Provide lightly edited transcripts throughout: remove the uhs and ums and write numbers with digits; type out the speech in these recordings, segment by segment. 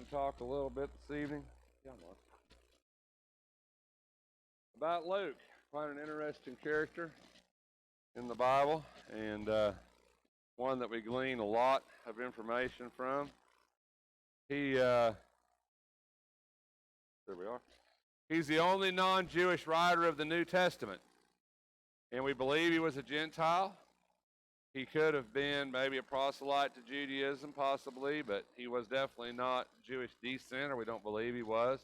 talk a little bit this evening about Luke. Quite an interesting character in the Bible, and one that we glean a lot of information from. There we are. He's the only non-Jewish writer of the New Testament, and we believe he was a Gentile. He could have been maybe a proselyte to Judaism, possibly, but he was definitely not Jewish descent, or we don't believe he was.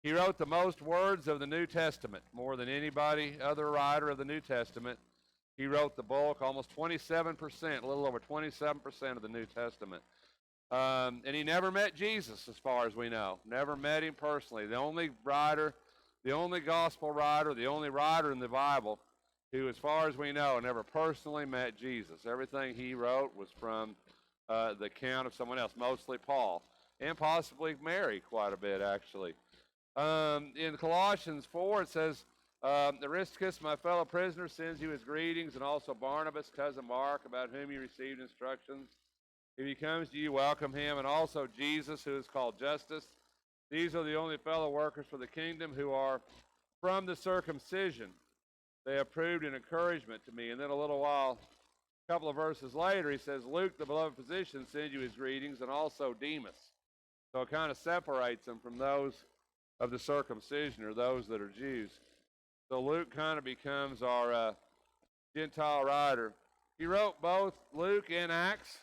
He wrote the most words of the New Testament, more than anybody other writer of the New Testament. He wrote the bulk, almost 27%, a little over 27% of the New Testament. And he never met Jesus, as far as we know. Never met him personally. The only writer, the only gospel writer, the only writer in the Bible who, as far as we know, never personally met Jesus. Everything he wrote was from the account of someone else, mostly Paul, and possibly Mary quite a bit, actually. In Colossians 4, it says, Aristarchus, my fellow prisoner, sends you his greetings, and also Barnabas, cousin Mark, about whom you received instructions. If he comes to you, welcome him, and also Jesus, who is called Justus. These are the only fellow workers for the kingdom who are from the circumcision. They have proved an encouragement to me. And then a little while, a couple of verses later, he says, Luke, the beloved physician, sends you his greetings, and also Demas. So it kind of separates them from those of the circumcision, or those that are Jews. So Luke kind of becomes our Gentile writer. He wrote both Luke and Acts.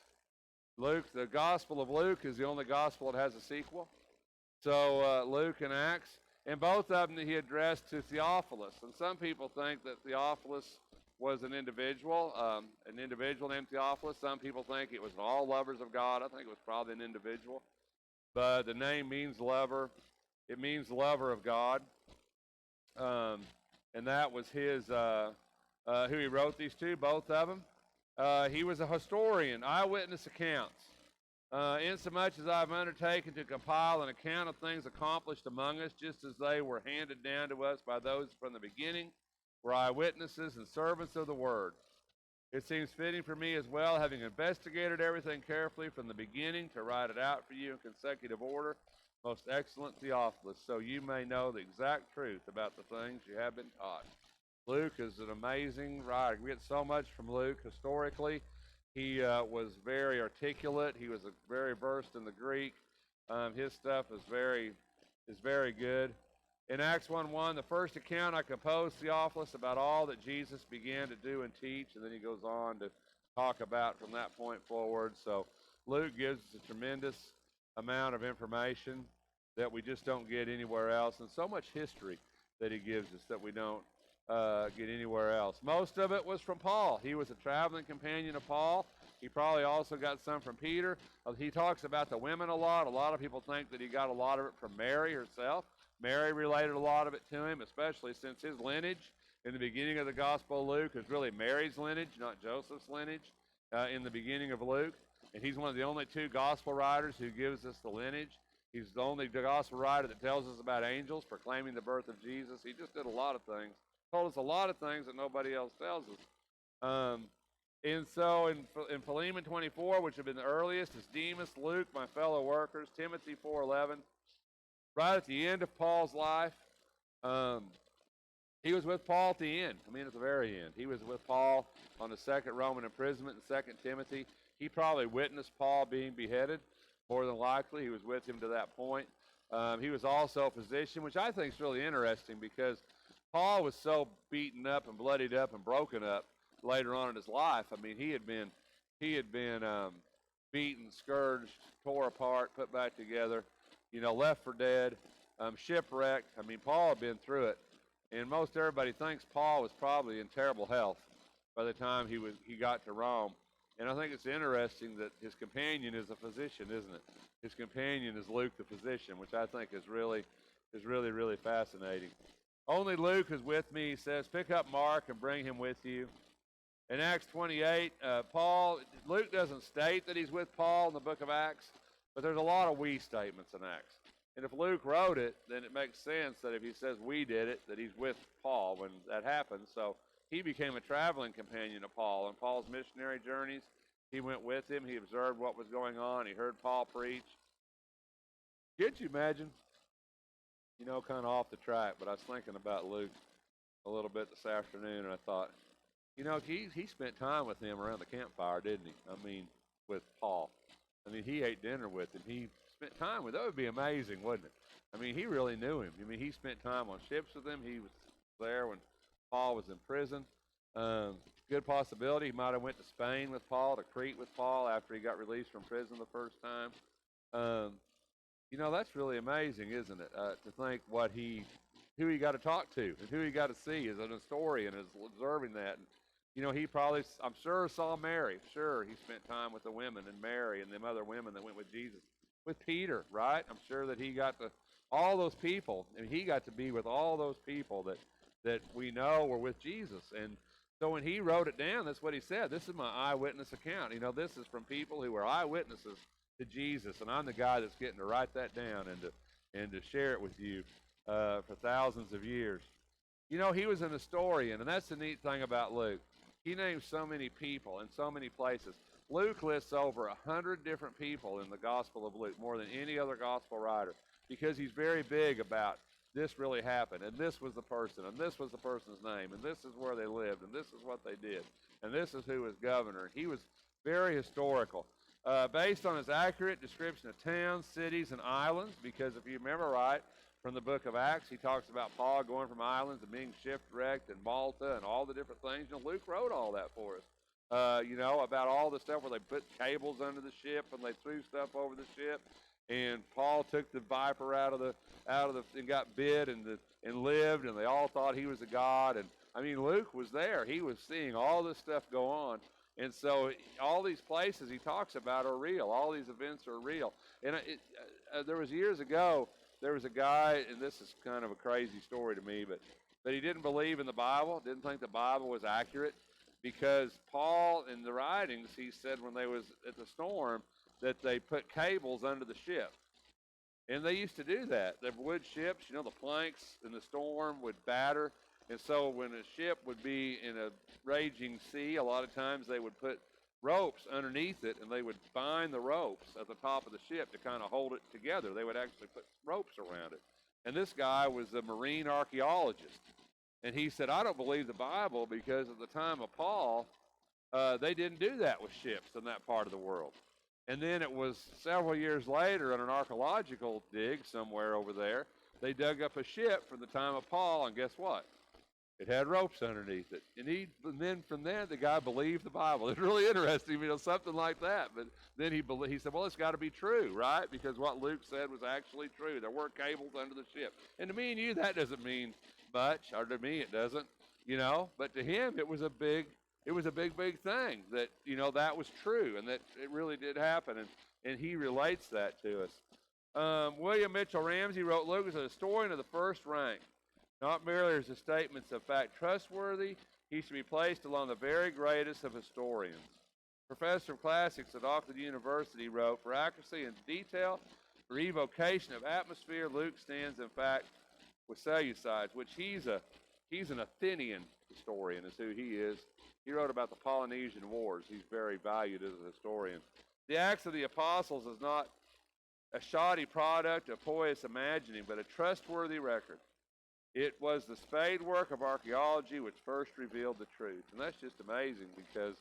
Luke, the Gospel of Luke, is the only gospel that has a sequel. So Luke and Acts. And both of them he addressed to Theophilus. And some people think that Theophilus was an individual named Theophilus. Some people think it was all lovers of God. I think it was probably an individual. But the name means lover. It means lover of God. And that was his, who he wrote these to, both of them. He was a historian, eyewitness accounts. Insomuch as I have undertaken to compile an account of things accomplished among us, just as they were handed down to us by those from the beginning, were eyewitnesses and servants of the word. It seems fitting for me as well, having investigated everything carefully from the beginning, to write it out for you in consecutive order, most excellent Theophilus, so you may know the exact truth about the things you have been taught. Luke is an amazing writer. We get so much from Luke historically. He was very articulate. He was very versed in the Greek. His stuff is very good. In Acts 1:1, the first account I composed, Theophilus, about all that Jesus began to do and teach, and then he goes on to talk about from that point forward. So Luke gives us a tremendous amount of information that we just don't get anywhere else, and so much history that he gives us that we don't get anywhere else. Most of it was from Paul. He was a traveling companion of Paul. He probably also got some from Peter. He talks about the women a lot. A lot of people think that he got a lot of it from Mary herself. Mary related a lot of it to him, especially since his lineage in the beginning of the Gospel of Luke is really Mary's lineage, not Joseph's lineage, in the beginning of Luke. And he's one of the only two Gospel writers who gives us the lineage. He's the only Gospel writer that tells us about angels proclaiming the birth of Jesus. He just did a lot of things. Told us a lot of things that nobody else tells us. And so in Philemon 24, which have been the earliest, is Demas, Luke, my fellow workers, Timothy 4:11. Right at the end of Paul's life, he was with Paul at the end. I mean, at the very end. He was with Paul on the second Roman imprisonment in 2 Timothy. He probably witnessed Paul being beheaded, more than likely. He was with him to that point. He was also a physician, which I think is really interesting because Paul was so beaten up and bloodied up and broken up later on in his life. I mean, he had been beaten, scourged, tore apart, put back together, left for dead, shipwrecked. I mean, Paul had been through it, and most everybody thinks Paul was probably in terrible health by the time he got to Rome. And I think it's interesting that his companion is a physician, isn't it? His companion is Luke the physician, which I think is really, really fascinating. Only Luke is with me, he says. Pick up Mark and bring him with you. In Acts 28, Luke doesn't state that he's with Paul in the book of Acts, but there's a lot of we statements in Acts. And if Luke wrote it, then it makes sense that if he says we did it, that he's with Paul when that happened. So he became a traveling companion of Paul. On Paul's missionary journeys, he went with him. He observed what was going on. He heard Paul preach. Can't you imagine? Kind of off the track, but I was thinking about Luke a little bit this afternoon, and I thought, he spent time with him around the campfire, didn't he? I mean, with Paul. I mean, he ate dinner with him. He spent time with. That would be amazing, wouldn't it? I mean, he really knew him. I mean, he spent time on ships with him. He was there when Paul was in prison. Um, Good possibility he might have went to Spain with Paul, to Crete with Paul after he got released from prison the first time. Um, that's really amazing, isn't it? To think who he got to talk to and who he got to see as an historian, is observing that. And, he probably, I'm sure, saw Mary. Sure, he spent time with the women and Mary and them other women that went with Jesus. With Peter, right? I'm sure that he got to all those people, and he got to be with all those people that we know were with Jesus. And so when he wrote it down, that's what he said. This is my eyewitness account. This is from people who were eyewitnesses to Jesus, and I'm the guy that's getting to write that down and to share it with you for thousands of years. He was an historian, and that's the neat thing about Luke. He names so many people in so many places. Luke lists over 100 different people in the Gospel of Luke, more than any other Gospel writer, because he's very big about this really happened, and this was the person, and this was the person's name, and this is where they lived, and this is what they did, and this is who was governor. He was very historical. Based on his accurate description of towns, cities, and islands, because if you remember right from the book of Acts, he talks about Paul going from islands and being shipwrecked in Malta and all the different things. Luke wrote all that for us. About all the stuff where they put cables under the ship and they threw stuff over the ship, and Paul took the viper out of the and got bit and lived, and they all thought he was a god. And I mean, Luke was there; he was seeing all this stuff go on. And so all these places he talks about are real. All these events are real. And there was years ago, there was a guy, and this is kind of a crazy story to me, but he didn't believe in the Bible, didn't think the Bible was accurate, because Paul, in the writings, he said when they was at the storm that they put cables under the ship. And they used to do that. The wood ships, the planks in the storm would batter. And so when a ship would be in a raging sea, a lot of times they would put ropes underneath it, and they would bind the ropes at the top of the ship to kind of hold it together. They would actually put ropes around it. And this guy was a marine archaeologist. And he said, I don't believe the Bible because at the time of Paul, they didn't do that with ships in that part of the world. And then it was several years later on an archaeological dig somewhere over there, they dug up a ship from the time of Paul, and guess what? It had ropes underneath it. And then from there, the guy believed the Bible. It's really interesting, something like that. But then he said, well, it's got to be true, right? Because what Luke said was actually true. There were cables under the ship. And to me and you, that doesn't mean much, or to me it doesn't, But to him, it was a big thing that, that was true and that it really did happen. And he relates that to us. William Mitchell Ramsey wrote, Luke is a historian of the first rank. Not merely is his statements of fact trustworthy, he should be placed along the very greatest of historians. Professor of classics at Auckland University wrote, for accuracy and detail, for evocation of atmosphere, Luke stands, in fact, with Seleucides, which he's an Athenian historian, is who he is. He wrote about the Polynesian Wars. He's very valued as a historian. The Acts of the Apostles is not a shoddy product of pious imagining, but a trustworthy record. It was the spade work of archaeology which first revealed the truth. And that's just amazing because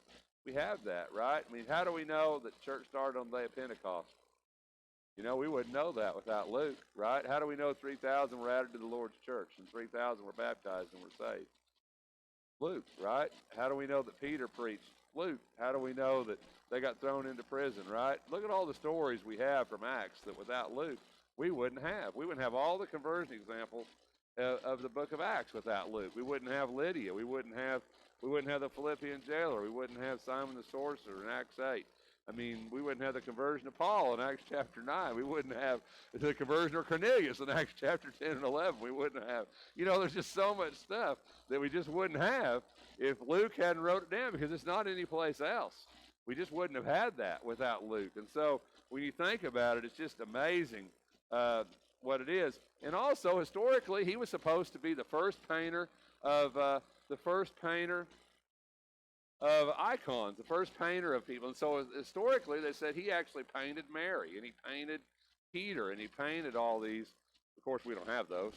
we have that, right? I mean, how do we know that church started on the day of Pentecost? We wouldn't know that without Luke, right? How do we know 3,000 were added to the Lord's church and 3,000 were baptized and were saved? Luke, right? How do we know that Peter preached? Luke. How do we know that they got thrown into prison, right? Look at all the stories we have from Acts that without Luke, we wouldn't have. We wouldn't have all the conversion examples of the book of Acts without Luke. We wouldn't have Lydia. We wouldn't have the Philippian jailer. We wouldn't have Simon the sorcerer in Acts 8. I mean, we wouldn't have the conversion of Paul in Acts chapter 9. We wouldn't have the conversion of Cornelius in Acts chapter 10 and 11. We wouldn't have, there's just so much stuff that we just wouldn't have if Luke hadn't wrote it down, because it's not anyplace else. We just wouldn't have had that without Luke. And so when you think about it, it's just amazing what it is. And also, historically, he was supposed to be the first painter of icons, the first painter of people. And so historically, they said he actually painted Mary, and he painted Peter, and he painted all these. Of course, we don't have those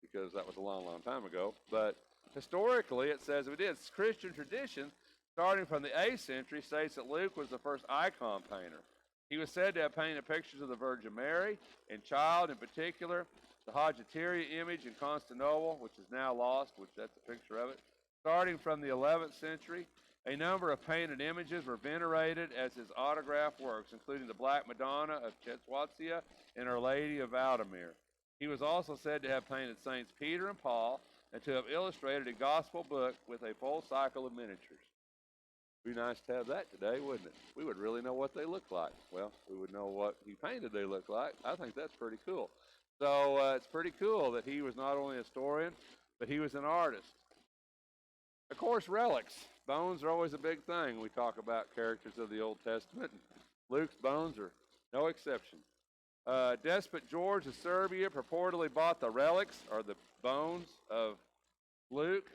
because that was a long, long time ago. But historically, it says we did. Christian tradition, starting from the 8th century, states that Luke was the first icon painter. He was said to have painted pictures of the Virgin Mary and child in particular, the Hagiateria image in Constantinople, which is now lost, which that's a picture of it. Starting from the 11th century, a number of painted images were venerated as his autograph works, including the Black Madonna of Chetwatsia and Our Lady of Valdemar. He was also said to have painted Saints Peter and Paul and to have illustrated a gospel book with a full cycle of miniatures. It'd be nice to have that today, wouldn't it? We would really know what they look like. Well, we would know what he painted they look like. I think that's pretty cool. So it's pretty cool that he was not only a historian, but he was an artist. Of course, relics. Bones are always a big thing. We talk about characters of the Old Testament. Luke's bones are no exception. Despot George of Serbia purportedly bought the relics, or the bones, of Luke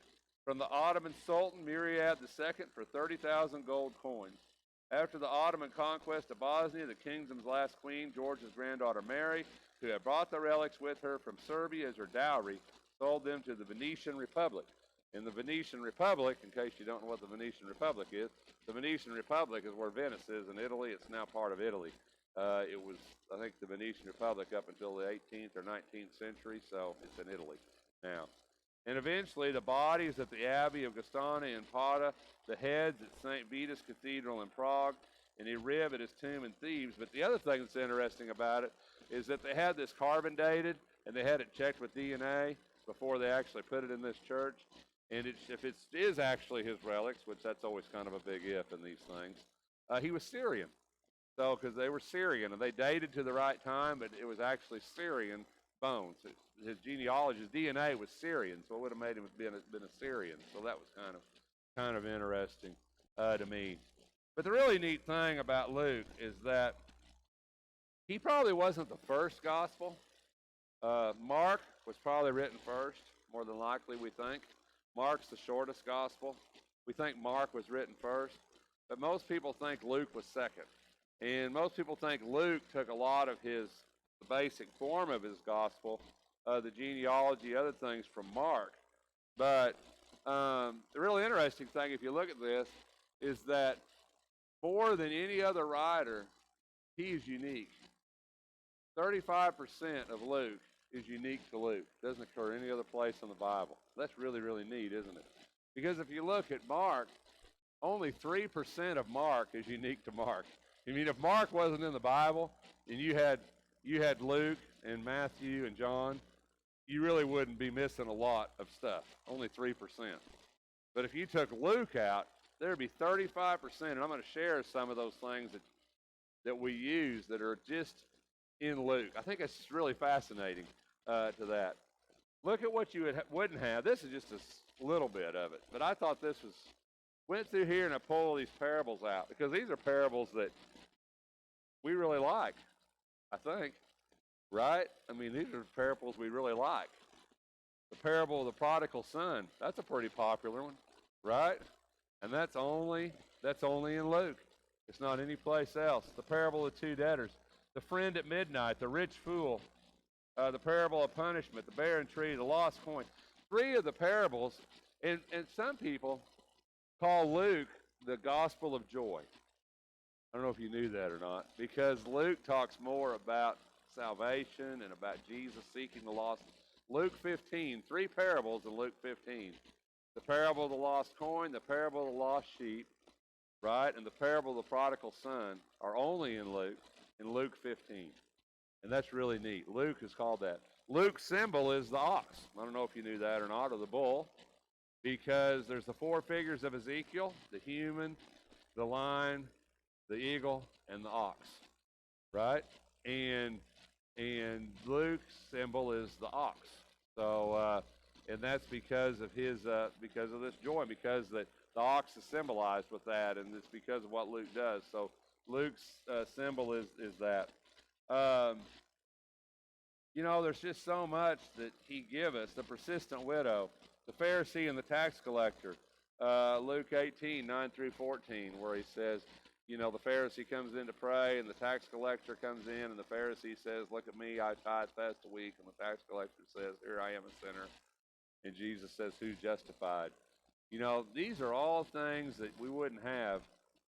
from the Ottoman Sultan Murad II for 30,000 gold coins. After the Ottoman conquest of Bosnia, the kingdom's last queen, George's granddaughter Mary, who had brought the relics with her from Serbia as her dowry, sold them to the Venetian Republic. In the Venetian Republic, in case you don't know what the Venetian Republic is, the Venetian Republic is where Venice is in Italy. It's now part of Italy. It was, I think, the Venetian Republic up until the 18th or 19th century, so it's in Italy now. And eventually, the bodies at the Abbey of Gostana in Pada, the heads at St. Vitus Cathedral in Prague, and a rib at his tomb in Thebes. But the other thing that's interesting about it is that they had this carbon dated, and they had it checked with DNA before they actually put it in this church. And if it is actually his relics, which that's always kind of a big if in these things, he was Syrian. So, because they were Syrian, and they dated to the right time, but it was actually Syrian bones. His genealogy, his DNA was Syrian, so it would have made him been a Syrian. So that was kind of interesting to me. But the really neat thing about Luke is that he probably wasn't the first gospel. Mark was probably written first, more than likely, we think. Mark's the shortest gospel. We think Mark was written first, but most people think Luke was second. And most people think Luke took a lot of the basic form of his gospel, the genealogy, other things from Mark. But the really interesting thing, if you look at this, is that more than any other writer, he is unique. 35% of Luke is unique to Luke. It doesn't occur any other place in the Bible. That's really, really neat, isn't it? Because if you look at Mark, only 3% of Mark is unique to Mark. I mean, if Mark wasn't in the Bible and you had Luke and Matthew and John, you really wouldn't be missing a lot of stuff. Only 3%. But if you took Luke out, there would be 35%. And I'm going to share some of those things that we use that are just in Luke. I think it's just really fascinating to that. Look at what you wouldn't have. This is just a little bit of it. But I thought went through here and I pulled these parables out because these are parables that we really like, I think, right? I mean, these are parables we really like. The parable of the prodigal son, that's a pretty popular one, right? And that's only in Luke. It's not any place else. The parable of two debtors, the friend at midnight, the rich fool, the parable of punishment, the barren tree, the lost coin. 3 of the parables, and some people call Luke the gospel of joy. I don't know if you knew that or not, because Luke talks more about salvation and about Jesus seeking the lost. Luke 15, 3 parables in Luke 15. The parable of the lost coin, the parable of the lost sheep, right, and the parable of the prodigal son are only in Luke 15. And that's really neat. Luke is called that. Luke's symbol is the ox. I don't know if you knew that or not, or the bull, because there's the 4 figures of Ezekiel, the human, the lion, the eagle, and the ox, right? And Luke's symbol is the ox. So, and that's because of this joy, because the ox is symbolized with that, and it's because of what Luke does. So Luke's symbol is that. There's just so much that he gives us. The persistent widow, the Pharisee and the tax collector, Luke 18, 9 through 14, where he says, the Pharisee comes in to pray, and the tax collector comes in, and the Pharisee says, "Look at me, I tithe, fast a week," and the tax collector says, "Here I am, a sinner." And Jesus says, "Who's justified?" These are all things that we wouldn't have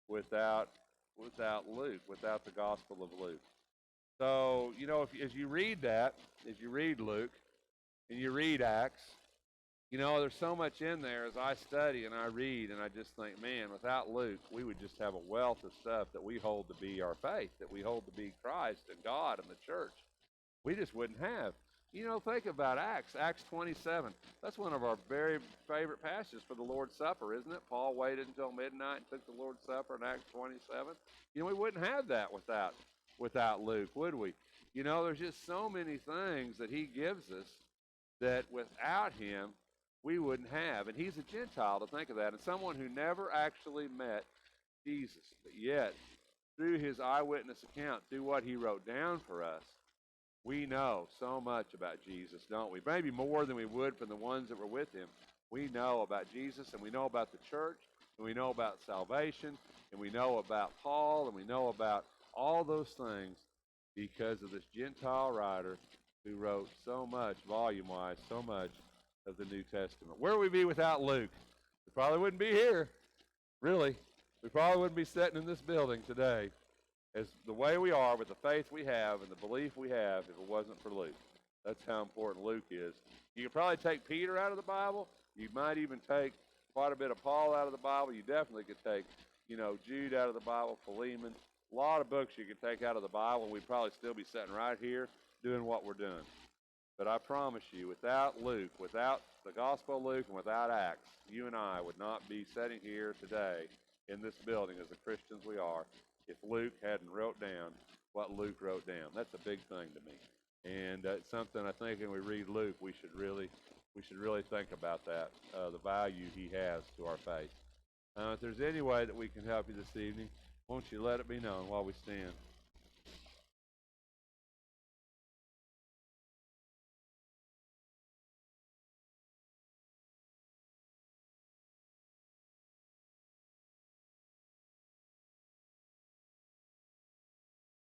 without Luke, without the Gospel of Luke. So, as you read that, as you read Luke, and you read Acts, there's so much in there as I study and I read, and I just think, man, without Luke, we would just have a wealth of stuff that we hold to be our faith, that we hold to be Christ and God and the church. We just wouldn't have. Think about Acts 27. That's one of our very favorite passages for the Lord's Supper, isn't it? Paul waited until midnight and took the Lord's Supper in Acts 27. We wouldn't have that without Luke, would we? There's just so many things that he gives us that without him, we wouldn't have. And he's a Gentile, to think of that, and someone who never actually met Jesus. But yet, through his eyewitness account, through what he wrote down for us, we know so much about Jesus, don't we? Maybe more than we would from the ones that were with him. We know about Jesus, and we know about the church, and we know about salvation, and we know about Paul, and we know about all those things because of this Gentile writer who wrote so much, volume-wise, so much of the New Testament. Where would we be without Luke? We probably wouldn't be here, really. We probably wouldn't be sitting in this building today as the way we are with the faith we have and the belief we have if it wasn't for Luke. That's how important Luke is. You could probably take Peter out of the Bible. You might even take quite a bit of Paul out of the Bible. You definitely could take, Jude out of the Bible, Philemon. A lot of books you could take out of the Bible, and we'd probably still be sitting right here doing what we're doing. But I promise you, without Luke, without the Gospel of Luke, and without Acts, you and I would not be sitting here today in this building as the Christians we are if Luke hadn't wrote down what Luke wrote down. That's a big thing to me. And it's something I think when we read Luke, we should really think about that, the value he has to our faith. If there's any way that we can help you this evening, won't you let it be known while we stand?